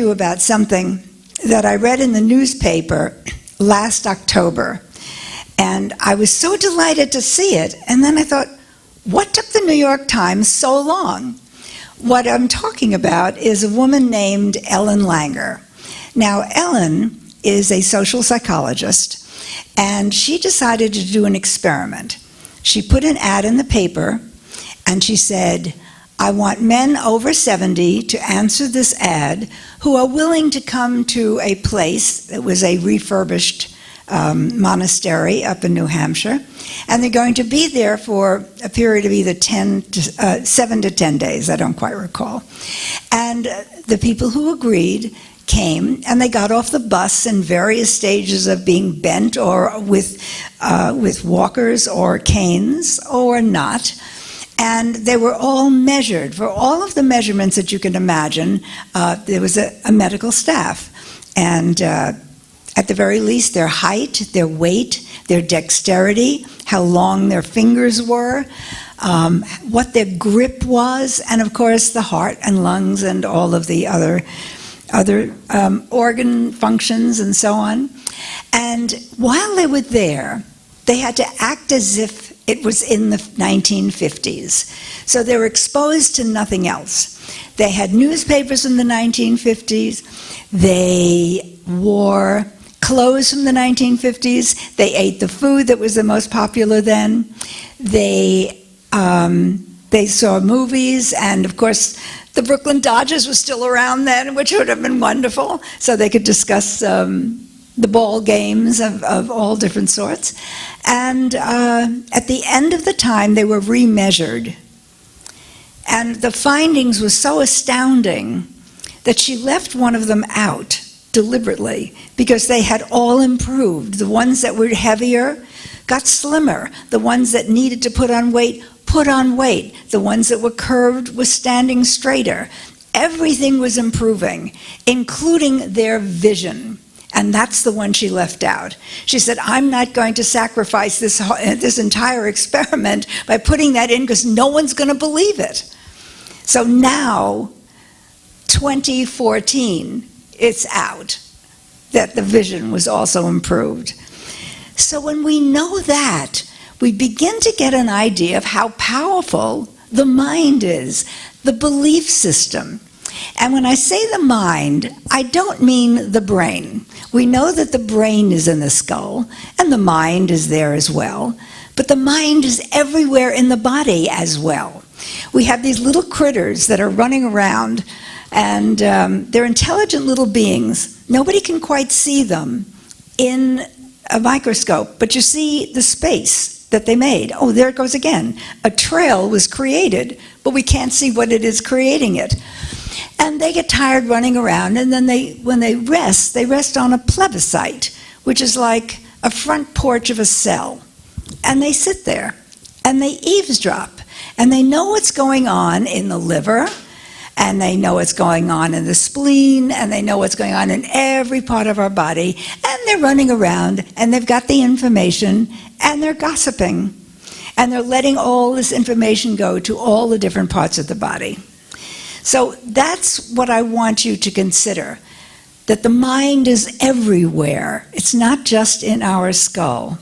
You about something that I read in the newspaper last October, and I was so delighted to see it, and then I thought, what took the New York Times so long? What I'm talking about is a woman named Ellen Langer. Now, Ellen is a social psychologist, and she decided to do an experiment. She put an ad in the paper, and she said, I want men over 70 to answer this ad who are willing to come to a place that was a refurbished monastery up in New Hampshire, and they're going to be there for a period of either 7 to 10 days, I don't quite recall. And the people who agreed came, and they got off the bus in various stages of being bent or with walkers or canes or not. And they were all measured. For all of the measurements that you can imagine, there was a medical staff. And at the very least, their height, their weight, their dexterity, how long their fingers were, what their grip was, and of course the heart and lungs and all of the other organ functions and so on. And while they were there, they had to act as if it was in the 1950s. So they were exposed to nothing else. They had newspapers from the 1950s. They wore clothes from the 1950s. They ate the food that was the most popular then. They saw movies, and of course, the Brooklyn Dodgers were still around then, which would have been wonderful. So they could discuss the ball games of all different sorts. And at the end of the time, they were remeasured. And the findings were so astounding that she left one of them out deliberately because they had all improved. The ones that were heavier got slimmer. The ones that needed to put on weight. The ones that were curved were standing straighter. Everything was improving, including their vision. And that's the one she left out. She said, I'm not going to sacrifice this entire experiment by putting that in because no one's going to believe it. So now, 2014, it's out that the vision was also improved. So when we know that, we begin to get an idea of how powerful the mind is, the belief system. And when I say the mind, I don't mean the brain. We know that the brain is in the skull, and the mind is there as well. But the mind is everywhere in the body as well. We have these little critters that are running around, and they're intelligent little beings. Nobody can quite see them in a microscope, but you see the space that they made. Oh, there it goes again. A trail was created, but we can't see what it is creating it. And they get tired running around, and then when they rest on a plebiscite, which is like a front porch of a cell. And they sit there, and they eavesdrop, and they know what's going on in the liver, and they know what's going on in the spleen, and they know what's going on in every part of our body, and they're running around, and they've got the information, and they're gossiping, and they're letting all this information go to all the different parts of the body. So that's what I want you to consider, that the mind is everywhere. It's not just in our skull.